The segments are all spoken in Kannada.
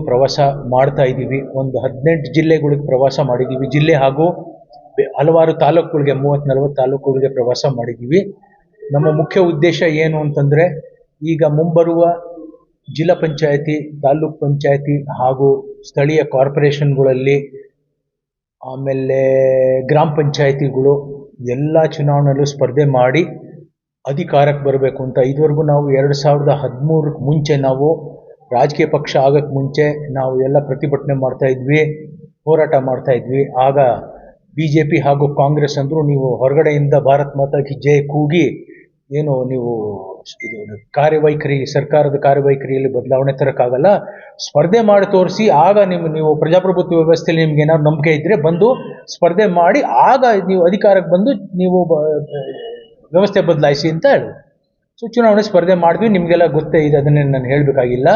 ಪ್ರವಾಸ ಮಾಡ್ತಾ ಇದ್ದೀವಿ. ಒಂದು 18 ಜಿಲ್ಲೆಗಳಿಗೆ ಪ್ರವಾಸ ಮಾಡಿದ್ದೀವಿ. ಜಿಲ್ಲೆ ಹಾಗೂ ಹಲವಾರು ತಾಲೂಕುಗಳಿಗೆ 30-40 ತಾಲೂಕುಗಳಿಗೆ ಪ್ರವಾಸ ಮಾಡಿದ್ದೀವಿ. ನಮ್ಮ ಮುಖ್ಯ ಉದ್ದೇಶ ಏನು ಅಂತಂದರೆ, ಈಗ ಮುಂಬರುವ ಜಿಲ್ಲಾ ಪಂಚಾಯತಿ, ತಾಲೂಕ್ ಪಂಚಾಯತಿ ಹಾಗೂ ಸ್ಥಳೀಯ ಕಾರ್ಪೊರೇಷನ್ಗಳಲ್ಲಿ, ಆಮೇಲೆ ಗ್ರಾಮ ಪಂಚಾಯತಿಗಳು ಎಲ್ಲ ಚುನಾವಣೆಯಲ್ಲೂ ಸ್ಪರ್ಧೆ ಮಾಡಿ ಅಧಿಕಾರಕ್ಕೆ ಬರಬೇಕು ಅಂತ. ಇದುವರೆಗೂ ನಾವು 2013 ಮುಂಚೆ ನಾವು ರಾಜಕೀಯ ಪಕ್ಷ ಆಗೋಕ್ಕೆ ಮುಂಚೆ ನಾವು ಎಲ್ಲ ಪ್ರತಿಭಟನೆ ಮಾಡ್ತಾಯಿದ್ವಿ, ಹೋರಾಟ ಮಾಡ್ತಾಯಿದ್ವಿ. ಆಗ BJP ಹಾಗೂ ಕಾಂಗ್ರೆಸ್ ಅಂದರು, ನೀವು ಹೊರಗಡೆಯಿಂದ ಭಾರತ್ ಮಾತಾ ಕಿ ಜೈ ಕೂಗಿ ಏನು ನೀವು ಕಾರ್ಯವೈಖರಿ, ಸರ್ಕಾರದ ಕಾರ್ಯವೈಖರಿಯಲ್ಲಿ ಬದಲಾವಣೆ ತರೋಕ್ಕಾಗಲ್ಲ, ಸ್ಪರ್ಧೆ ಮಾಡಿ ತೋರಿಸಿ, ಆಗ ನೀವು ಪ್ರಜಾಪ್ರಭುತ್ವ ವ್ಯವಸ್ಥೆಯಲ್ಲಿ ನಿಮ್ಗೆ ಏನಾದ್ರು ನಂಬಿಕೆ ಇದ್ದರೆ ಬಂದು ಸ್ಪರ್ಧೆ ಮಾಡಿ, ಆಗ ನೀವು ಅಧಿಕಾರಕ್ಕೆ ಬಂದು ನೀವು ವ್ಯವಸ್ಥೆ ಬದಲಾಯಿಸಿ ಅಂತ ಹೇಳಿ. ಸೊ ಚುನಾವಣೆ ಸ್ಪರ್ಧೆ ಮಾಡಿದ್ವಿ, ನಿಮಗೆಲ್ಲ ಗೊತ್ತೇ ಇದೆ, ಅದನ್ನೇ ನಾನು ಹೇಳಬೇಕಾಗಿಲ್ಲ.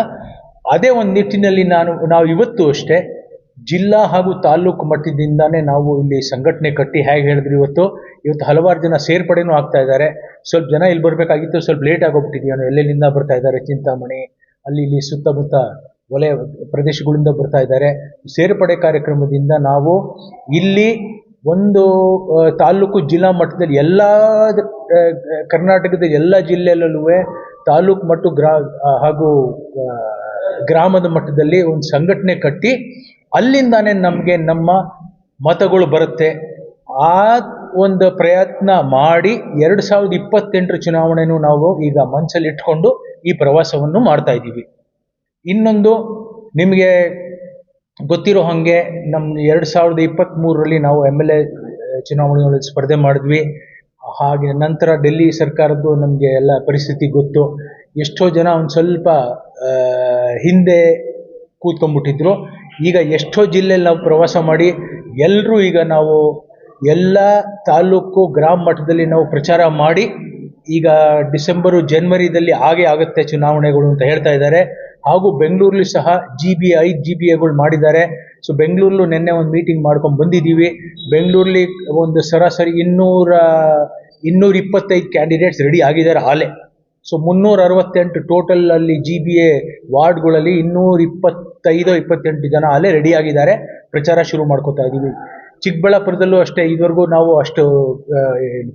ಅದೇ ಒಂದು ನಿಟ್ಟಿನಲ್ಲಿ ನಾವು ಇವತ್ತು ಅಷ್ಟೇ ಜಿಲ್ಲಾ ಹಾಗೂ ತಾಲೂಕು ಮಟ್ಟದಿಂದಾನೇ ನಾವು ಇಲ್ಲಿ ಸಂಘಟನೆ ಕಟ್ಟಿ, ಹೇಗೆ ಹೇಳಿದ್ರು ಇವತ್ತು ಹಲವಾರು ಜನ ಸೇರ್ಪಡೆನೂ ಆಗ್ತಾ ಇದ್ದಾರೆ. ಸ್ವಲ್ಪ ಜನ ಇಲ್ಲಿ ಬರಬೇಕಾಗಿತ್ತು, ಸ್ವಲ್ಪ ಲೇಟ್ ಆಗೋಗ್ಬಿಟ್ಟಿದೆಯೋ, ಎಲ್ಲೆಲ್ಲಿಂದ ಬರ್ತಾ ಇದ್ದಾರೆ, ಚಿಂತಾಮಣಿ ಅಲ್ಲಿ ಇಲ್ಲಿ ಸುತ್ತಮುತ್ತ ವಲಯ ಪ್ರದೇಶಗಳಿಂದ ಬರ್ತಾ ಇದ್ದಾರೆ. ಸೇರ್ಪಡೆ ಕಾರ್ಯಕ್ರಮದಿಂದ ನಾವು ಇಲ್ಲಿ ಒಂದು ತಾಲೂಕು ಜಿಲ್ಲಾ ಮಟ್ಟದಲ್ಲಿ ಎಲ್ಲ ಕರ್ನಾಟಕದ ಎಲ್ಲ ಜಿಲ್ಲೆಯಲ್ಲೂ ತಾಲೂಕು ಮಟ್ಟ ಹಾಗೂ ಗ್ರಾಮದ ಮಟ್ಟದಲ್ಲಿ ಒಂದು ಸಂಘಟನೆ ಕಟ್ಟಿ, ಅಲ್ಲಿಂದಾನೇ ನಮಗೆ ನಮ್ಮ ಮತಗಳು ಬರುತ್ತೆ. ಆ ಒಂದು ಪ್ರಯತ್ನ ಮಾಡಿ 2028 ಚುನಾವಣೆನೂ ನಾವು ಈಗ ಮನಸ್ಸಲ್ಲಿ ಇಟ್ಕೊಂಡು ಈ ಪ್ರವಾಸವನ್ನು ಮಾಡ್ತಾ ಇದ್ದೀವಿ. ಇನ್ನೊಂದು ನಿಮಗೆ ಗೊತ್ತಿರೋ ಹಾಗೆ, ನಮ್ಮ 2023ರಲ್ಲಿ ನಾವು MLA ಚುನಾವಣೆಗಳಲ್ಲಿ ಸ್ಪರ್ಧೆ ಮಾಡಿದ್ವಿ. ಹಾಗೆ ನಂತರ ಡೆಲ್ಲಿ ಸರ್ಕಾರದ್ದು ನಮಗೆ ಎಲ್ಲ ಪರಿಸ್ಥಿತಿ ಗೊತ್ತು. ಎಷ್ಟೋ ಜನ ಒಂದು ಸ್ವಲ್ಪ ಹಿಂದೆ ಕೂತ್ಕೊಂಡ್ಬಿಟ್ಟಿದ್ರು. ಈಗ ಎಷ್ಟೋ ಜಿಲ್ಲೆಯಲ್ಲಿ ನಾವು ಪ್ರವಾಸ ಮಾಡಿ ಎಲ್ಲರೂ ಈಗ ನಾವು ಎಲ್ಲ ತಾಲೂಕು ಗ್ರಾಮ ಮಟ್ಟದಲ್ಲಿ ನಾವು ಪ್ರಚಾರ ಮಾಡಿ, ಈಗ ಡಿಸೆಂಬರು ಜನವರಿದಲ್ಲಿ ಆಗುತ್ತೆ ಚುನಾವಣೆಗಳು ಅಂತ ಹೇಳ್ತಾ ಇದ್ದಾರೆ. ಹಾಗೂ ಬೆಂಗಳೂರಲ್ಲಿ ಸಹ GBA GBAಗಳು ಮಾಡಿದ್ದಾರೆ. ಸೊ ಬೆಂಗಳೂರಲ್ಲೂ ನಿನ್ನೆ ಒಂದು ಮೀಟಿಂಗ್ ಮಾಡ್ಕೊಂಡು ಬಂದಿದ್ದೀವಿ. ಬೆಂಗಳೂರಲ್ಲಿ ಒಂದು ಸರಾಸರಿ 225 ಕ್ಯಾಂಡಿಡೇಟ್ಸ್ ರೆಡಿ ಆಗಿದ್ದಾರೆ ಆಲೆ. ಸೊ 368 ಟೋಟಲ್ ಅಲ್ಲಿ GBA ವಾರ್ಡ್ಗಳಲ್ಲಿ 225-28 ಜನ ಅಲ್ಲೇ ರೆಡಿ ಆಗಿದ್ದಾರೆ. ಪ್ರಚಾರ ಶುರು ಮಾಡ್ಕೋತಾ ಇದ್ದೀವಿ. ಚಿಕ್ಕಬಳ್ಳಾಪುರದಲ್ಲೂ ಅಷ್ಟೇ, ಇದುವರೆಗೂ ನಾವು ಅಷ್ಟು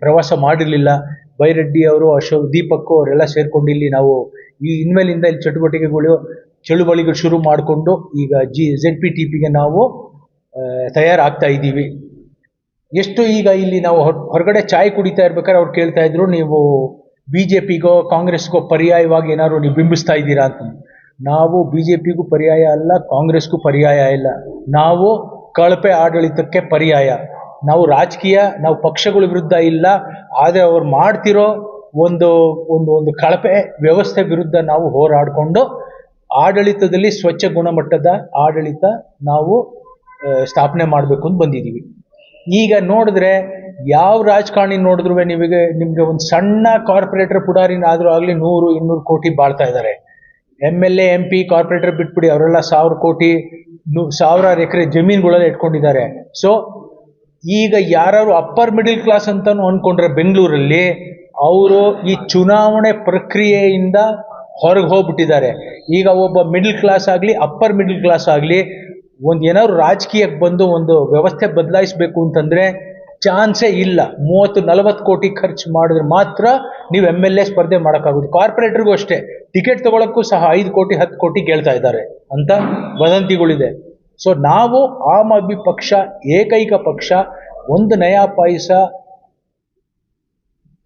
ಪ್ರವಾಸ ಮಾಡಿರಲಿಲ್ಲ. ಬೈರೆಡ್ಡಿ ಅವರು, ದೀಪಕ್ ಅವರೆಲ್ಲ ಸೇರ್ಕೊಂಡು ಇಲ್ಲಿ ನಾವು ಈ ಇನ್ಮೇಲಿಂದ ಇಲ್ಲಿ ಚಳುವಳಿಗಳು ಶುರು ಮಾಡಿಕೊಂಡು ಈಗ ZPTPಗೆ ನಾವು ತಯಾರಾಗ್ತಾ ಇದ್ದೀವಿ. ಎಷ್ಟು ಈಗ ಇಲ್ಲಿ ನಾವು ಹೊರಗಡೆ ಚಾಯ್ ಕುಡಿತಾ ಇರ್ಬೇಕಾದ್ರೆ ಅವ್ರು ಕೇಳ್ತಾ ಇದ್ರು, ನೀವು BJPಗೋ ಕಾಂಗ್ರೆಸ್ಗೋ ಪರ್ಯಾಯವಾಗಿ ಏನಾದ್ರು ನೀವು ಬಿಂಬಿಸ್ತಾ ಇದ್ದೀರಾ ಅಂತ. ನಾವು BJPಗೂ ಪರ್ಯಾಯ ಅಲ್ಲ, ಕಾಂಗ್ರೆಸ್ಗೂ ಪರ್ಯಾಯ ಇಲ್ಲ. ನಾವು ಕಳಪೆ ಆಡಳಿತಕ್ಕೆ ಪರ್ಯಾಯ. ನಾವು ನಾವು ಪಕ್ಷಗಳ ವಿರುದ್ಧ ಇಲ್ಲ, ಆದರೆ ಅವ್ರು ಮಾಡ್ತಿರೋ ಒಂದು ಕಳಪೆ ವ್ಯವಸ್ಥೆ ವಿರುದ್ಧ ನಾವು ಹೋರಾಡಿಕೊಂಡು ಆಡಳಿತದಲ್ಲಿ ಸ್ವಚ್ಛ ಗುಣಮಟ್ಟದ ಆಡಳಿತ ನಾವು ಸ್ಥಾಪನೆ ಮಾಡಬೇಕು ಅಂತ ಬಂದಿದ್ದೀವಿ. ಈಗ ನೋಡಿದ್ರೆ ಯಾವ ರಾಜಕಾರಣಿ ನೋಡಿದ್ರು ನಿಮಗೆ ಒಂದು ಸಣ್ಣ ಕಾರ್ಪೊರೇಟರ್ ಪುಡಾರಿನಾದರೂ ಆಗಲಿ 100-200 ಕೋಟಿ ಬಾಳ್ತಾ ಇದ್ದಾರೆ. MLA MP ಕಾರ್ಪೊರೇಟರ್ ಬಿಟ್ಬಿಡಿ, ಅವರೆಲ್ಲ 1000 ಕೋಟಿ 1000 ಎಕರೆ ಜಮೀನುಗಳೆಲ್ಲ ಇಟ್ಕೊಂಡಿದ್ದಾರೆ. ಸೊ ಈಗ ಯಾರು ಅಪ್ಪರ್ ಮಿಡಿಲ್ ಕ್ಲಾಸ್ ಅಂತಾನು ಅಂದ್ಕೊಂಡ್ರೆ ಬೆಂಗಳೂರಲ್ಲಿ, ಅವರು ಈ ಚುನಾವಣೆ ಪ್ರಕ್ರಿಯೆಯಿಂದ ಹೊರಗೆ ಹೋಗ್ಬಿಟ್ಟಿದ್ದಾರೆ. ಈಗ ಒಬ್ಬ ಮಿಡಿಲ್ ಕ್ಲಾಸ್ ಆಗಲಿ, ಅಪ್ಪರ್ ಮಿಡಿಲ್ ಕ್ಲಾಸ್ ಆಗಲಿ, ಏನಾದ್ರು ರಾಜಕೀಯಕ್ಕೆ ಬಂದು ಒಂದು ವ್ಯವಸ್ಥೆ ಬದಲಾಯಿಸಬೇಕು ಅಂತಂದರೆ ಚಾನ್ಸೇ ಇಲ್ಲ. 30-40 ಕೋಟಿ ಖರ್ಚು ಮಾಡಿದ್ರೆ ಮಾತ್ರ ನೀವು MLA ಸ್ಪರ್ಧೆ ಮಾಡೋಕ್ಕಾಗೋದು. ಕಾರ್ಪೊರೇಟರ್ಗೂ ಅಷ್ಟೇ, ಟಿಕೆಟ್ ತಗೊಳ್ಳೋಕ್ಕೂ ಸಹ 5 ಕೋಟಿ 10 ಕೋಟಿ ಕೇಳ್ತಾ ಇದ್ದಾರೆ ಅಂತ ವದಂತಿಗಳಿದೆ. ಸೊ ನಾವು ಆಮ್ ಆದ್ಮಿ ಪಕ್ಷ ಏಕೈಕ ಪಕ್ಷ, ಒಂದು ನಯಾ ಪೈಸ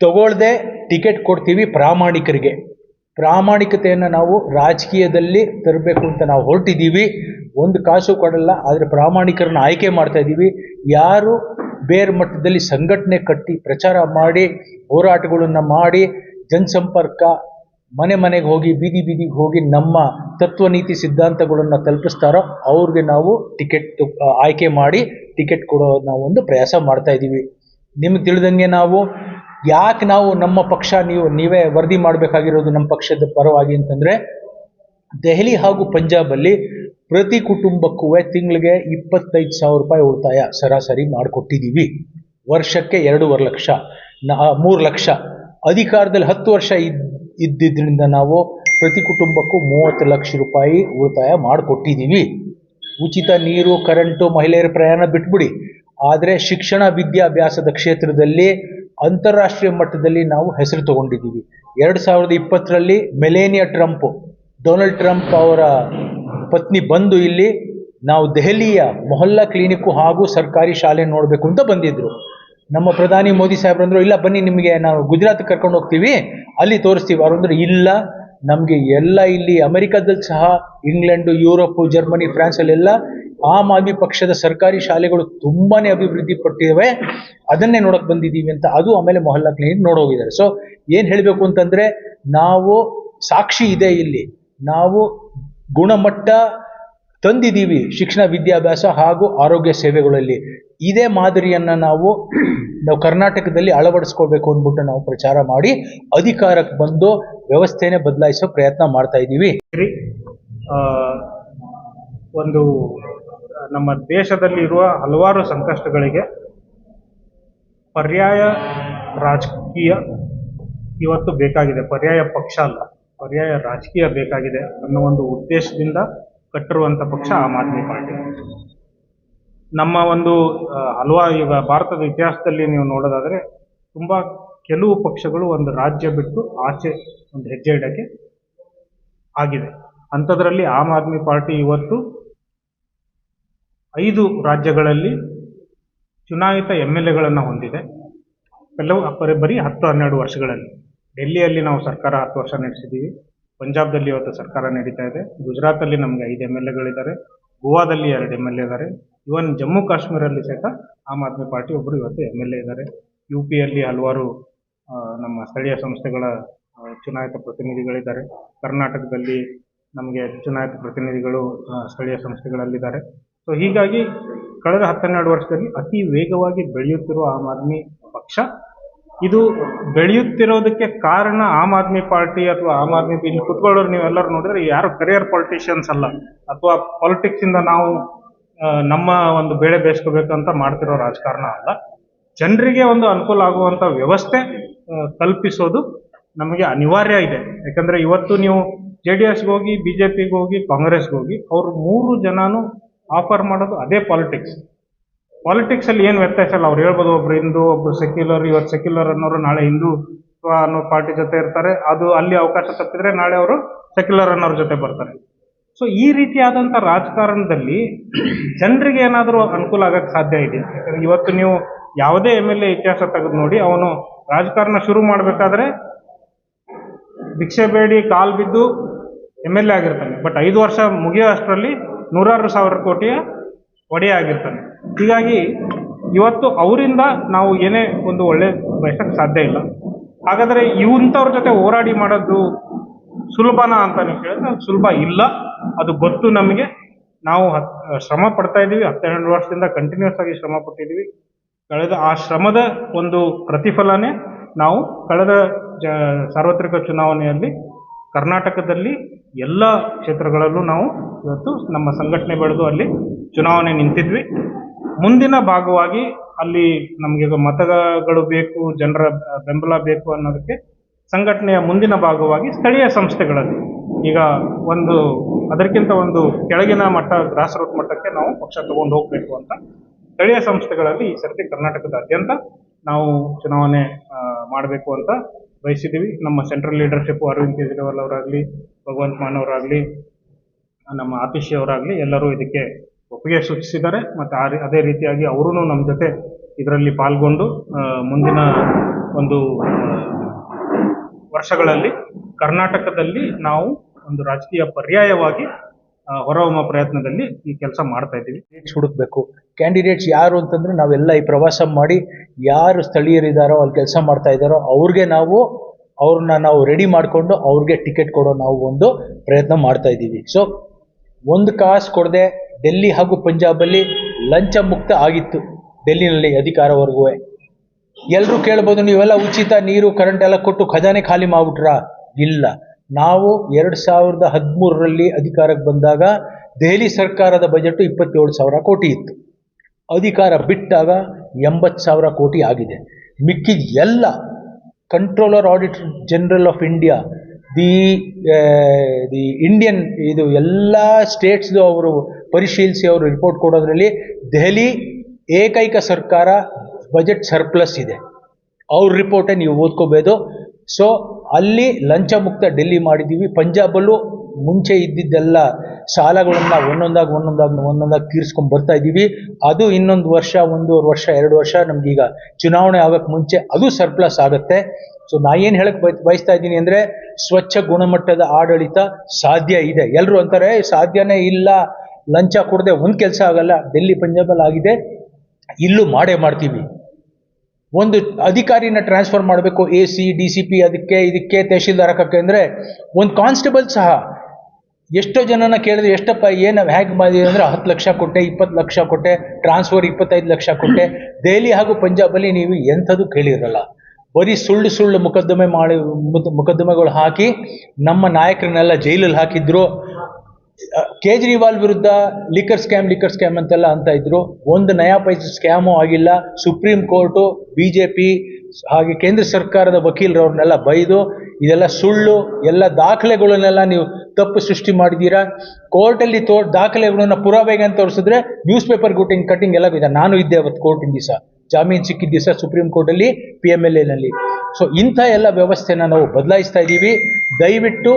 ತಗೊಳ್ಳದೆ ಟಿಕೆಟ್ ಕೊಡ್ತೀವಿ ಪ್ರಾಮಾಣಿಕರಿಗೆ. ಪ್ರಾಮಾಣಿಕತೆಯನ್ನು ನಾವು ರಾಜಕೀಯದಲ್ಲಿ ತರಬೇಕು ಅಂತ ನಾವು ಹೊರಟಿದ್ದೀವಿ. ಒಂದು ಕಾಸು ಕೊಡಲ್ಲ, ಆದರೆ ಪ್ರಾಮಾಣಿಕರನ್ನ ಆಯ್ಕೆ ಮಾಡ್ತಾ ಇದ್ದೀವಿ. ಯಾರು ಬೇರೆ ಮಟ್ಟದಲ್ಲಿ ಸಂಘಟನೆ ಕಟ್ಟಿ ಪ್ರಚಾರ ಮಾಡಿ, ಹೋರಾಟಗಳನ್ನು ಮಾಡಿ, ಜನಸಂಪರ್ಕ ಮನೆ ಮನೆಗೆ ಹೋಗಿ, ಬೀದಿಗೆ ಹೋಗಿ ನಮ್ಮ ತತ್ವ ನೀತಿ ಸಿದ್ಧಾಂತಗಳನ್ನು ತಲುಪಿಸ್ತಾರೋ ಅವ್ರಿಗೆ ನಾವು ಆಯ್ಕೆ ಮಾಡಿ ಟಿಕೆಟ್ ಕೊಡೋ ನಾವು ಒಂದು ಪ್ರಯಾಸ ಮಾಡ್ತಾ ಇದ್ದೀವಿ. ನಿಮ್ಗೆ ತಿಳಿದಂಗೆ ನಾವು ನಮ್ಮ ಪಕ್ಷ ನೀವೇ ವರದಿ ಮಾಡಬೇಕಾಗಿರೋದು ನಮ್ಮ ಪಕ್ಷದ ಪರವಾಗಿ ಅಂತಂದರೆ, ದೆಹಲಿ ಹಾಗೂ ಪಂಜಾಬಲ್ಲಿ ಪ್ರತಿ ಕುಟುಂಬಕ್ಕೂ ತಿಂಗಳಿಗೆ 25,000 ರೂಪಾಯಿ ಉಳಿತಾಯ ಸರಾಸರಿ ಮಾಡಿಕೊಟ್ಟಿದ್ದೀವಿ. ವರ್ಷಕ್ಕೆ 2.5 ಲಕ್ಷ 3 ಲಕ್ಷ. ಅಧಿಕಾರದಲ್ಲಿ 10 ವರ್ಷ ಇದ್ದಿದ್ದರಿಂದ ನಾವು ಪ್ರತಿ ಕುಟುಂಬಕ್ಕೂ 30 ಲಕ್ಷ ರೂಪಾಯಿ ಉಳಿತಾಯ ಮಾಡಿಕೊಟ್ಟಿದ್ದೀವಿ. ಉಚಿತ ನೀರು, ಕರೆಂಟು, ಮಹಿಳೆಯರ ಪ್ರಯಾಣ ಬಿಟ್ಬಿಡಿ, ಆದರೆ ಶಿಕ್ಷಣ ವಿದ್ಯಾಭ್ಯಾಸದ ಕ್ಷೇತ್ರದಲ್ಲಿ ಅಂತಾರಾಷ್ಟ್ರೀಯ ಮಟ್ಟದಲ್ಲಿ ನಾವು ಹೆಸರು ತಗೊಂಡಿದ್ದೀವಿ. 2020ರಲ್ಲಿ ಮೆಲೇನಿಯಾ ಟ್ರಂಪ್, ಡೊನಾಲ್ಡ್ ಟ್ರಂಪ್ ಅವರ ಪತ್ನಿ ಬಂದು ಇಲ್ಲಿ ನಾವು ದೆಹಲಿಯ ಮೊಹಲ್ಲಾ ಕ್ಲಿನಿಕ್ಕು ಹಾಗೂ ಸರ್ಕಾರಿ ಶಾಲೆ ನೋಡಬೇಕು ಅಂತ ಬಂದಿದ್ರು. ನಮ್ಮ ಪ್ರಧಾನಿ ಮೋದಿ ಸಾಹೇಬ್ರಂದ್ರು, ಇಲ್ಲ ಬನ್ನಿ ನಿಮಗೆ ನಾವು ಗುಜರಾತ್ ಕರ್ಕೊಂಡು ಹೋಗ್ತೀವಿ, ಅಲ್ಲಿ ತೋರಿಸ್ತೀವಿ. ಅವರಂದ್ರೆ ಇಲ್ಲ, ನಮಗೆ ಎಲ್ಲ ಇಲ್ಲಿ ಅಮೆರಿಕದಲ್ಲಿ ಸಹ, ಇಂಗ್ಲೆಂಡು, ಯುರೋಪು, ಜರ್ಮನಿ, ಫ್ರಾನ್ಸಲ್ಲೆಲ್ಲ ಆಮ್ ಆದ್ಮಿ ಪಕ್ಷದ ಸರ್ಕಾರಿ ಶಾಲೆಗಳು ತುಂಬಾ ಅಭಿವೃದ್ಧಿ ಪಟ್ಟಿವೆ, ಅದನ್ನೇ ನೋಡೋಕೆ ಬಂದಿದ್ದೀವಿ ಅಂತ. ಅದು ಆಮೇಲೆ ಮೊಹಲ್ಲಾ ಕ್ಲಿನಿಕ್ ನೋಡೋಗಿದ್ದಾರೆ. ಸೊ ಏನು ಹೇಳಬೇಕು ಅಂತಂದರೆ, ನಾವು ಸಾಕ್ಷಿ ಇದೆ ಇಲ್ಲಿ, ನಾವು ಗುಣಮಟ್ಟ ತಂದಿದ್ದೀವಿ ಶಿಕ್ಷಣ ವಿದ್ಯಾಭ್ಯಾಸ ಹಾಗೂ ಆರೋಗ್ಯ ಸೇವೆಗಳಲ್ಲಿ. ಇದೇ ಮಾದರಿಯನ್ನು ನಾವು ಕರ್ನಾಟಕದಲ್ಲಿ ಅಳವಡಿಸ್ಕೋಬೇಕು ಅಂದ್ಬಿಟ್ಟು ನಾವು ಪ್ರಚಾರ ಮಾಡಿ ಅಧಿಕಾರಕ್ಕೆ ಬಂದು ವ್ಯವಸ್ಥೆನೇ ಬದಲಾಯಿಸೋ ಪ್ರಯತ್ನ ಮಾಡ್ತಾ ಇದ್ದೀವಿ. ಒಂದು ನಮ್ಮ ದೇಶದಲ್ಲಿರುವ ಹಲವಾರು ಸಂಕಷ್ಟಗಳಿಗೆ ಪರ್ಯಾಯ ರಾಜಕೀಯ ಇವತ್ತು ಬೇಕಾಗಿದೆ. ಪರ್ಯಾಯ ಪಕ್ಷ ಅಲ್ಲ, ಪರ್ಯಾಯ ರಾಜಕೀಯ ಬೇಕಾಗಿದೆ ಅನ್ನೋ ಒಂದು ಉದ್ದೇಶದಿಂದ ಕಟ್ಟಿರುವಂಥ ಪಕ್ಷ ಆಮ್ ಆದ್ಮಿ ಪಾರ್ಟಿ. ನಮ್ಮ ಒಂದು ಈಗ ಭಾರತದ ಇತಿಹಾಸದಲ್ಲಿ ನೀವು ನೋಡೋದಾದರೆ ತುಂಬ ಕೆಲವು ಪಕ್ಷಗಳು ಒಂದು ರಾಜ್ಯ ಬಿಟ್ಟು ಆಚೆ ಒಂದು ಹೆಜ್ಜೆ ಇಡೋಕ್ಕೆ ಆಗಿದೆ. ಅಂಥದ್ರಲ್ಲಿ ಆಮ್ ಆದ್ಮಿ ಪಾರ್ಟಿ ಇವತ್ತು 5 ರಾಜ್ಯಗಳಲ್ಲಿ ಚುನಾಯಿತ MLAಗಳನ್ನು ಹೊಂದಿದೆ. ಕೆಲವು ಬರೀ 10-12 ವರ್ಷಗಳಲ್ಲಿ. ಡೆಲ್ಲಿಯಲ್ಲಿ ನಾವು ಸರ್ಕಾರ 10 ವರ್ಷ ನಡೆಸಿದ್ದೀವಿ. ಪಂಜಾಬ್ದಲ್ಲಿ ಇವತ್ತು ಸರ್ಕಾರ ನಡೀತಾ ಇದೆ. ಗುಜರಾತಲ್ಲಿ ನಮಗೆ 5 MLAಗಳಿದ್ದಾರೆ. ಗೋವಾದಲ್ಲಿ 2 MLA ಇದ್ದಾರೆ. ಇವನ್ ಜಮ್ಮು ಕಾಶ್ಮೀರಲ್ಲಿ ಸಹಿತ ಆಮ್ ಆದ್ಮಿ ಪಾರ್ಟಿ ಒಬ್ಬರು ಇವತ್ತು MLA ಇದ್ದಾರೆ. UPಯಲ್ಲಿ ಹಲವಾರು ನಮ್ಮ ಸ್ಥಳೀಯ ಸಂಸ್ಥೆಗಳ ಚುನಾಯಿತ ಪ್ರತಿನಿಧಿಗಳಿದ್ದಾರೆ. ಕರ್ನಾಟಕದಲ್ಲಿ ನಮಗೆ ಚುನಾಯಿತ ಪ್ರತಿನಿಧಿಗಳು ಸ್ಥಳೀಯ ಸಂಸ್ಥೆಗಳಲ್ಲಿದ್ದಾರೆ. ಸೊ ಹೀಗಾಗಿ ಕಳೆದ 10-12 ವರ್ಷದಲ್ಲಿ ಅತಿ ವೇಗವಾಗಿ ಬೆಳೆಯುತ್ತಿರುವ ಆಮ್ ಆದ್ಮಿ ಪಕ್ಷ, ಇದು ಬೆಳೆಯುತ್ತಿರೋದಕ್ಕೆ ಕಾರಣ ಆಮ್ ಆದ್ಮಿ ಪಾರ್ಟಿ ಅಥವಾ ಆಮ್ ಆದ್ಮಿ ಇಲ್ಲಿ ಕುತ್ಕೊಳ್ಳೋರು ನೀವೆಲ್ಲರೂ ನೋಡಿದ್ರೆ ಯಾರು ಕರಿಯರ್ ಪೊಲಿಟಿಷಿಯನ್ಸ್ ಅಲ್ಲ, ಅಥವಾ ಪಾಲಿಟಿಕ್ಸಿಂದ ನಾವು ನಮ್ಮ ಒಂದು ಬೇಳೆ ಬೇಯಿಸ್ಕೋಬೇಕಂತ ಮಾಡ್ತಿರೋ ರಾಜಕಾರಣ ಅಲ್ಲ. ಜನರಿಗೆ ಒಂದು ಅನುಕೂಲ ಆಗುವಂಥ ವ್ಯವಸ್ಥೆ ಕಲ್ಪಿಸೋದು ನಮಗೆ ಅನಿವಾರ್ಯ ಇದೆ. ಯಾಕಂದರೆ ಇವತ್ತು ನೀವು JDSಗೆ ಹೋಗಿ, BJPಗೆ ಹೋಗಿ, ಕಾಂಗ್ರೆಸ್ಗೆ ಹೋಗಿ, ಅವರು 3 ಜನನು ಆಫರ್ ಮಾಡೋದು ಅದೇ ಪಾಲಿಟಿಕ್ಸ್. ಪಾಲಿಟಿಕ್ಸಲ್ಲಿ ಏನು ವ್ಯತ್ಯಾಸ ಇಲ್ಲ. ಅವ್ರು ಹೇಳ್ಬೋದು ಒಬ್ರು ಹಿಂದೂ, ಒಬ್ರು ಸೆಕ್ಯುಲರ್. ಇವತ್ತು ಸೆಕ್ಯುಲರ್ ಅನ್ನೋರು ನಾಳೆ ಹಿಂದೂ ಅನ್ನೋ ಪಾರ್ಟಿ ಜೊತೆ ಇರ್ತಾರೆ. ಅದು ಅಲ್ಲಿ ಅವಕಾಶ ತಪ್ಪಿದ್ರೆ ನಾಳೆ ಅವರು ಸೆಕ್ಯುಲರ್ ಅನ್ನೋರ ಜೊತೆ ಬರ್ತಾರೆ. ಸೊ ಈ ರೀತಿಯಾದಂಥ ರಾಜಕಾರಣದಲ್ಲಿ ಜನರಿಗೆ ಏನಾದರೂ ಅನುಕೂಲ ಆಗಕ್ಕೆ ಸಾಧ್ಯ ಇದೆ? ಯಾಕಂದ್ರೆ ಇವತ್ತು ನೀವು ಯಾವುದೇ MLA ಇತಿಹಾಸ ತೆಗೆದು ನೋಡಿ, ಅವನು ರಾಜಕಾರಣ ಶುರು ಮಾಡಬೇಕಾದ್ರೆ ಭಿಕ್ಷೆ ಬೇಡಿ ಕಾಲು ಬಿದ್ದು MLA ಆಗಿರ್ತಾನೆ. ಬಟ್ 5 ವರ್ಷ ಮುಗಿಯೋ ಅಷ್ಟರಲ್ಲಿ 100,000 ಕೋಟಿಯ ಒಡೆಯ ಆಗಿರ್ತಾನೆ. ಹೀಗಾಗಿ ಇವತ್ತು ಅವರಿಂದ ನಾವು ಏನೇ ಒಂದು ಒಳ್ಳೆ ಬಯಸಕ್ಕೆ ಸಾಧ್ಯ ಇಲ್ಲ. ಹಾಗಾದರೆ ಇವಂಥವ್ರ ಜೊತೆ ಹೋರಾಡಿ ಮಾಡೋದು ಸುಲಭನಾ ಅಂತ ನೀವು ಕೇಳಿದ್ರೆ ಅದು ಸುಲಭ ಇಲ್ಲ. ಅದು ಗೊತ್ತು ನಮಗೆ. ನಾವು ಶ್ರಮ ಪಡ್ತಾ ಇದ್ದೀವಿ. 12 ವರ್ಷದಿಂದ ಕಂಟಿನ್ಯೂಸ್ ಆಗಿ ಶ್ರಮ ಪಟ್ಟಿದ್ದೀವಿ. ಕಳೆದ ಆ ಶ್ರಮದ ಒಂದು ಪ್ರತಿಫಲನೇ ನಾವು ಕಳೆದ ಸಾರ್ವತ್ರಿಕ ಚುನಾವಣೆಯಲ್ಲಿ ಕರ್ನಾಟಕದಲ್ಲಿ ಎಲ್ಲ ಕ್ಷೇತ್ರಗಳಲ್ಲೂ ನಾವು ಇವತ್ತು ನಮ್ಮ ಸಂಘಟನೆ ಬೆಳೆದು ಅಲ್ಲಿ ಚುನಾವಣೆ ನಿಂತಿದ್ವಿ. ಮುಂದಿನ ಭಾಗವಾಗಿ ಅಲ್ಲಿ ನಮಗೆ ಮತಗಳು ಬೇಕು, ಜನರ ಬೆಂಬಲ ಬೇಕು ಅನ್ನೋದಕ್ಕೆ ಸಂಘಟನೆಯ ಮುಂದಿನ ಭಾಗವಾಗಿ ಸ್ಥಳೀಯ ಸಂಸ್ಥೆಗಳಲ್ಲಿ ಈಗ ಅದಕ್ಕಿಂತ ಒಂದು ಕೆಳಗಿನ ಮಟ್ಟ, ಗ್ರಾಸ್ ರೂಟ್ ಮಟ್ಟಕ್ಕೆ ನಾವು ಪಕ್ಷ ತಗೊಂಡು ಹೋಗಬೇಕು ಅಂತ ಸ್ಥಳೀಯ ಸಂಸ್ಥೆಗಳಲ್ಲಿ ಈ ಸರ್ತಿ ಕರ್ನಾಟಕದಾದ್ಯಂತ ನಾವು ಚುನಾವಣೆ ಮಾಡಬೇಕು ಅಂತ ಬಯಸಿದ್ದೀವಿ. ನಮ್ಮ ಸೆಂಟ್ರಲ್ ಲೀಡರ್ಶಿಪ್ ಅರವಿಂದ್ ಕೇಜ್ರಿವಾಲ್ ಅವರಾಗಲಿ, ಭಗವಂತ ಮಾನ್ ಅವರಾಗಲಿ, ನಮ್ಮ ಆತಿಶಿ ಅವರಾಗಲಿ ಎಲ್ಲರೂ ಇದಕ್ಕೆ ಒಪ್ಪಿಗೆ ಸೂಚಿಸಿದ್ದಾರೆ. ಮತ್ತು ಅದೇ ರೀತಿಯಾಗಿ ಅವರೂ ನಮ್ಮ ಜೊತೆ ಇದರಲ್ಲಿ ಪಾಲ್ಗೊಂಡು ಮುಂದಿನ ಒಂದು ವರ್ಷಗಳಲ್ಲಿ ಕರ್ನಾಟಕದಲ್ಲಿ ನಾವು ಒಂದು ರಾಜಕೀಯ ಪರ್ಯಾಯವಾಗಿ ಹೊರಹೊಮ್ಮೋ ಪ್ರಯತ್ನದಲ್ಲಿ ಈ ಕೆಲಸ ಮಾಡ್ತಾ ಇದ್ದೀವಿ. ಹುಡುಕ್ಬೇಕು. ಕ್ಯಾಂಡಿಡೇಟ್ಸ್ ಯಾರು ಅಂತಂದ್ರೆ ನಾವೆಲ್ಲ ಈ ಪ್ರವಾಸ ಮಾಡಿ ಯಾರು ಸ್ಥಳೀಯರಿದ್ದಾರೋ, ಅಲ್ಲಿ ಕೆಲಸ ಮಾಡ್ತಾ ಇದ್ದಾರೋ ಅವ್ರನ್ನ ನಾವು ರೆಡಿ ಮಾಡಿಕೊಂಡು ಅವ್ರಿಗೆ ಟಿಕೆಟ್ ಕೊಡೋ ನಾವು ಒಂದು ಪ್ರಯತ್ನ ಮಾಡ್ತಾ ಇದ್ದೀವಿ. ಸೊ 1 ಕಾಸು ಕೊಡದೆ ಡೆಲ್ಲಿ ಹಾಗೂ ಪಂಜಾಬಲ್ಲಿ ಲಂಚ ಮುಕ್ತ ಆಗಿತ್ತು. ಡೆಲ್ಲಿನಲ್ಲಿ ಅಧಿಕಾರವರೆಗೂ ಎಲ್ಲರೂ ಕೇಳ್ಬೋದು, ನೀವೆಲ್ಲ ಉಚಿತ ನೀರು ಕರೆಂಟ್ ಎಲ್ಲ ಕೊಟ್ಟು ಖಜಾನೆ ಖಾಲಿ ಮಾಡ್ಬಿಟ್ರಾ? ಇಲ್ಲ. ನಾವು 2013ರಲ್ಲಿ ಅಧಿಕಾರಕ್ಕೆ ಬಂದಾಗ ದೆಹಲಿ ಸರ್ಕಾರದ ಬಜೆಟ್ 27,000 ಕೋಟಿ ಇತ್ತು. ಅಧಿಕಾರ ಬಿಟ್ಟಾಗ 80,000 ಕೋಟಿ ಆಗಿದೆ. ಮಿಕ್ಕಿದ ಎಲ್ಲ controller auditor general of India, the Indian ಇದು ಎಲ್ಲ ಸ್ಟೇಟ್ಸ್ದು ಅವರು ಪರಿಶೀಲಿಸಿ ಅವರು ರಿಪೋರ್ಟ್ ಕೊಡೋದ್ರಲ್ಲಿ ದೆಹಲಿ ಏಕೈಕ ಸರ್ಕಾರ ಬಜೆಟ್ ಸರ್ಪ್ಲಸ್ ಇದೆ. ಅವ್ರ ರಿಪೋರ್ಟೇ ನೀವು ಓದ್ಕೋಬೋದು. ಸೊ ಅಲ್ಲಿ ಲಂಚ ಮುಕ್ತ ಡೆಲ್ಲಿ ಮಾಡಿದ್ದೀವಿ. ಪಂಜಾಬಲ್ಲೂ ಮುಂಚೆ ಇದ್ದಿದ್ದೆಲ್ಲ ಸಾಲಗಳನ್ನು ಒಂದೊಂದಾಗಿ ತೀರಿಸ್ಕೊಂಡು ಬರ್ತಾ ಇದ್ದೀವಿ. ಅದು ಇನ್ನೊಂದು ವರ್ಷ, 1.5 ವರ್ಷ, 2 ವರ್ಷ ನಮಗೀಗ ಚುನಾವಣೆ ಆಗೋಕ್ಕೆ ಮುಂಚೆ ಅದು ಸರ್ಪ್ಲಸ್ ಆಗುತ್ತೆ. ಸೊ ನಾ ಏನು ಹೇಳಕ್ಕೆ ಬಯಸ್ತಾ ಇದ್ದೀನಿ ಅಂದರೆ, ಸ್ವಚ್ಛ ಗುಣಮಟ್ಟದ ಆಡಳಿತ ಸಾಧ್ಯ ಇದೆ. ಎಲ್ಲರೂ ಅಂತಾರೆ ಸಾಧ್ಯನೇ ಇಲ್ಲ, ಲಂಚ ಕೊಡದೆ ಒಂದು ಕೆಲಸ ಆಗಲ್ಲ. ಡೆಲ್ಲಿ ಪಂಜಾಬಲ್ಲಿ ಆಗಿದೆ, ಇಲ್ಲೂ ಮಾಡ್ತೀವಿ. ಒಂದು ಅಧಿಕಾರಿನ ಟ್ರಾನ್ಸ್ಫರ್ ಮಾಡಬೇಕು, AC DCP ಇದಕ್ಕೆ ತಹಶೀಲ್ದಾರ್ ಹಾಕಕ್ಕೆ ಅಂದರೆ ಒಂದು ಕಾನ್ಸ್ಟೇಬಲ್ ಸಹ ಎಷ್ಟೋ ಜನನ ಕೇಳಿದ್ರೆ ಎಷ್ಟಪ್ಪ ಏನು ಹೇಗೆ ಮಾಡಿದೆ ಅಂದರೆ 10 ಲಕ್ಷ ಕೊಟ್ಟೆ, 20 ಲಕ್ಷ ಕೊಟ್ಟೆ, ಟ್ರಾನ್ಸ್ಫರ್ 25 ಲಕ್ಷ ಕೊಟ್ಟೆ. ದೆಹಲಿ ಹಾಗೂ ಪಂಜಾಬಲ್ಲಿ ನೀವು ಎಂಥದ್ದು ಕೇಳಿರಲ್ಲ. ಬರೀ ಸುಳ್ಳು ಮೊಕದ್ದಮೆಗಳು ಹಾಕಿ ನಮ್ಮ ನಾಯಕರನ್ನೆಲ್ಲ ಜೈಲಲ್ಲಿ ಹಾಕಿದ್ರು. ಕೇಜ್ರಿವಾಲ್ ವಿರುದ್ಧ ಲಿಕ್ಕರ್ ಸ್ಕ್ಯಾಮ್ ಅಂತೆಲ್ಲ ಅಂತ ಇದ್ರು. ಒಂದು ನಯಾ ಪೈಸೆ ಸ್ಕ್ಯಾಮು ಆಗಿಲ್ಲ. ಸುಪ್ರೀಂ ಕೋರ್ಟು, BJP ಹಾಗೆ ಕೇಂದ್ರ ಸರ್ಕಾರದ ವಕೀಲರವ್ರನ್ನೆಲ್ಲ ಬೈದು ಇದೆಲ್ಲ ಸುಳ್ಳು, ಎಲ್ಲ ದಾಖಲೆಗಳನ್ನೆಲ್ಲ ನೀವು ತಪ್ಪು ಸೃಷ್ಟಿ ಮಾಡಿದ್ದೀರಾ. ಕೋರ್ಟಲ್ಲಿ ದಾಖಲೆಗಳನ್ನ ಪುರಾವೆಗೆ ಅಂತ ತೋರಿಸಿದ್ರೆ ನ್ಯೂಸ್ ಪೇಪರ್ ಕಟಿಂಗ್ ಎಲ್ಲ ಇದೆ. ನಾನು ಇದ್ದೆ ಅವತ್ತು ಕೋರ್ಟಿನ ದಿವಸ, ಜಾಮೀನು ಸಿಕ್ಕಿದ್ದ ದಿವಸ ಸುಪ್ರೀಂ ಕೋರ್ಟಲ್ಲಿ PMLA. ಸೊ ಇಂಥ ಎಲ್ಲ ವ್ಯವಸ್ಥೆನ ನಾವು ಬದಲಾಯಿಸ್ತಾ ಇದ್ದೀವಿ. ದಯವಿಟ್ಟು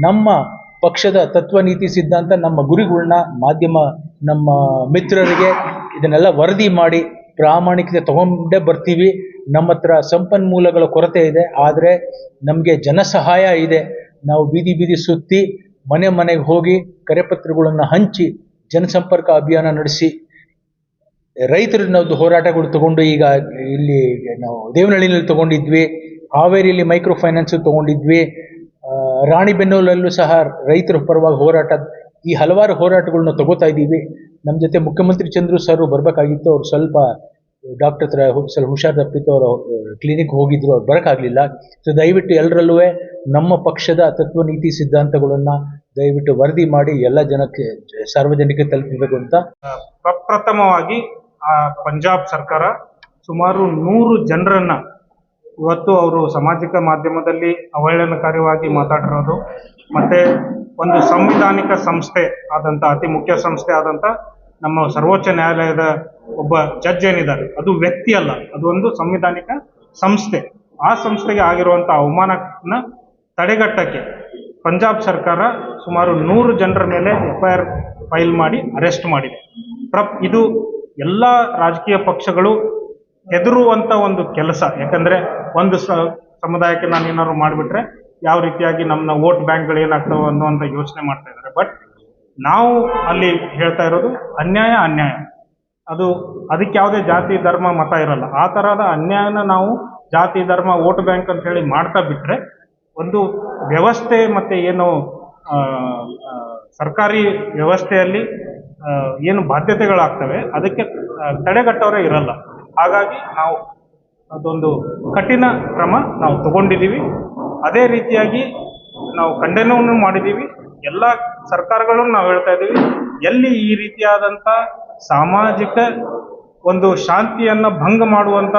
ನಮ್ಮ ಪಕ್ಷದ ತತ್ವ ನೀತಿ ಸಿದ್ಧಾಂತ, ನಮ್ಮ ಗುರಿಗಳನ್ನ ಮಾಧ್ಯಮ ನಮ್ಮ ಮಿತ್ರರಿಗೆ ಇದನ್ನೆಲ್ಲ ವರದಿ ಮಾಡಿ ಪ್ರಾಮಾಣಿಕತೆ ತಗೊಂಡೇ ಬರ್ತೀವಿ. ನಮ್ಮ ಹತ್ರ ಸಂಪನ್ಮೂಲಗಳ ಕೊರತೆ ಇದೆ, ಆದರೆ ನಮಗೆ ಜನಸಹಾಯ ಇದೆ. ನಾವು ಬೀದಿ ಸುತ್ತಿ ಮನೆಗೆ ಹೋಗಿ ಕರೆಪತ್ರಗಳನ್ನು ಹಂಚಿ ಜನಸಂಪರ್ಕ ಅಭಿಯಾನ ನಡೆಸಿ ರೈತರನ್ನೊಂದು ಹೋರಾಟಗಳು ತಗೊಂಡು, ಈಗ ಇಲ್ಲಿ ನಾವು ದೇವನಹಳ್ಳಿನಲ್ಲಿ ತಗೊಂಡಿದ್ವಿ, ಹಾವೇರಿಯಲ್ಲಿ ಮೈಕ್ರೋ ಫೈನಾನ್ಸ್ ತಗೊಂಡಿದ್ವಿ, ರಾಣಿಬೆನ್ನೂರಲ್ಲೂ ಸಹ ರೈತರ ಪರವಾಗಿ ಹೋರಾಟ, ಈ ಹಲವಾರು ಹೋರಾಟಗಳನ್ನ ತಗೋತಾ ಇದ್ದೀವಿ. ನಮ್ಮ ಜೊತೆ ಮುಖ್ಯಮಂತ್ರಿ ಚಂದ್ರು ಸರ್ ಬರಬೇಕಾಗಿತ್ತು. ಅವ್ರು ಸ್ವಲ್ಪ ಡಾಕ್ಟರ್ ಹತ್ರ ಸ್ವಲ್ಪ ಹುಷಾರು ತಪ್ಪಿತ್ತು, ಅವರು ಕ್ಲಿನಿಕ್ ಹೋಗಿದ್ರು, ಅವ್ರು ಬರೋಕ್ಕಾಗಲಿಲ್ಲ. ಸೊ ದಯವಿಟ್ಟು ಎಲ್ಲರಲ್ಲೂ ನಮ್ಮ ಪಕ್ಷದ ತತ್ವ ನೀತಿ ಸಿದ್ಧಾಂತಗಳನ್ನು ದಯವಿಟ್ಟು ವರದಿ ಮಾಡಿ ಎಲ್ಲ ಜನಕ್ಕೆ ಸಾರ್ವಜನಿಕ ತಲುಪಬೇಕು ಅಂತ. ಪ್ರಪ್ರಥಮವಾಗಿ ಪಂಜಾಬ್ ಸರ್ಕಾರ ಸುಮಾರು 100 ಜನರನ್ನ ಇವತ್ತು ಅವರು ಸಾಮಾಜಿಕ ಮಾಧ್ಯಮದಲ್ಲಿ ಅವಹೇಳನಕಾರಿಯಾಗಿ ಮಾತಾಡಿರೋದು, ಮತ್ತೆ ಒಂದು ಸಂವಿಧಾನಿಕ ಸಂಸ್ಥೆ ಆದಂಥ, ಅತಿ ಮುಖ್ಯ ಸಂಸ್ಥೆ ಆದಂಥ ನಮ್ಮ ಸರ್ವೋಚ್ಚ ನ್ಯಾಯಾಲಯದ ಒಬ್ಬ ಜಡ್ಜ್ ಏನಿದ್ದಾರೆ, ಅದು ವ್ಯಕ್ತಿ ಅಲ್ಲ, ಅದು ಒಂದು ಸಂವಿಧಾನಿಕ ಸಂಸ್ಥೆ. ಆ ಸಂಸ್ಥೆಗೆ ಆಗಿರುವಂಥ ಅವಮಾನನ ತಡೆಗಟ್ಟಕ್ಕೆ ಪಂಜಾಬ್ ಸರ್ಕಾರ ಸುಮಾರು 100 ಜನರ ಮೇಲೆ FIR ಫೈಲ್ ಮಾಡಿ ಅರೆಸ್ಟ್ ಮಾಡಿದೆ. ಇದು ಎಲ್ಲ ರಾಜಕೀಯ ಪಕ್ಷಗಳು ಹೆದರುವಂಥ ಒಂದು ಕೆಲಸ. ಯಾಕಂದರೆ ಒಂದು ಸಮುದಾಯಕ್ಕೆ ನಾನು ಏನಾದ್ರು ಮಾಡಿಬಿಟ್ರೆ ಯಾವ ರೀತಿಯಾಗಿ ನಮ್ಮ ವೋಟ್ ಬ್ಯಾಂಕ್ಗಳು ಏನಾಗ್ತವೆ ಅನ್ನುವಂಥ ಯೋಚನೆ ಮಾಡ್ತಾ ಇದ್ದಾರೆ. ಬಟ್ ನಾವು ಅಲ್ಲಿ ಹೇಳ್ತಾ ಇರೋದು ಅನ್ಯಾಯ. ಅದಕ್ಕೆ ಯಾವುದೇ ಜಾತಿ ಧರ್ಮ ಮತ ಇರಲ್ಲ. ಆ ಥರದ ಅನ್ಯಾಯನ ನಾವು ಜಾತಿ ಧರ್ಮ ವೋಟ್ ಬ್ಯಾಂಕ್ ಅಂತ ಹೇಳಿ ಮಾಡ್ತಾ ಬಿಟ್ಟರೆ ಒಂದು ವ್ಯವಸ್ಥೆ ಮತ್ತು ಏನು ಸರ್ಕಾರಿ ವ್ಯವಸ್ಥೆಯಲ್ಲಿ ಏನು ಬಾಧ್ಯತೆಗಳಾಗ್ತವೆ ಅದಕ್ಕೆ ತಡೆಗಟ್ಟೋರೇ ಇರಲ್ಲ. ಹಾಗಾಗಿ ನಾವು ಅದೊಂದು ಕಠಿಣ ಕ್ರಮ ನಾವು ತಗೊಂಡಿದ್ದೀವಿ. ಅದೇ ರೀತಿಯಾಗಿ ನಾವು ಖಂಡನವನ್ನು ಮಾಡಿದ್ದೀವಿ. ಎಲ್ಲ ಸರ್ಕಾರಗಳನ್ನು ನಾವು ಹೇಳ್ತಾ ಇದ್ದೀವಿ, ಎಲ್ಲಿ ಈ ರೀತಿಯಾದಂಥ ಸಾಮಾಜಿಕ ಒಂದು ಶಾಂತಿಯನ್ನು ಭಂಗ ಮಾಡುವಂಥ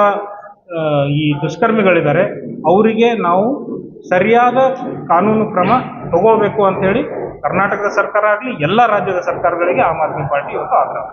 ಈ ದುಷ್ಕರ್ಮಿಗಳಿದ್ದಾರೆ, ಅವರಿಗೆ ನಾವು ಸರಿಯಾದ ಕಾನೂನು ಕ್ರಮ ತಗೋಬೇಕು ಅಂಥೇಳಿ ಕರ್ನಾಟಕದ ಸರ್ಕಾರ ಆಗಲಿ ಎಲ್ಲ ರಾಜ್ಯದ ಸರ್ಕಾರಗಳಿಗೆ ಆಮ್ ಆದ್ಮಿ ಪಾರ್ಟಿ ಇವತ್ತು ಆಗ್ರಹ.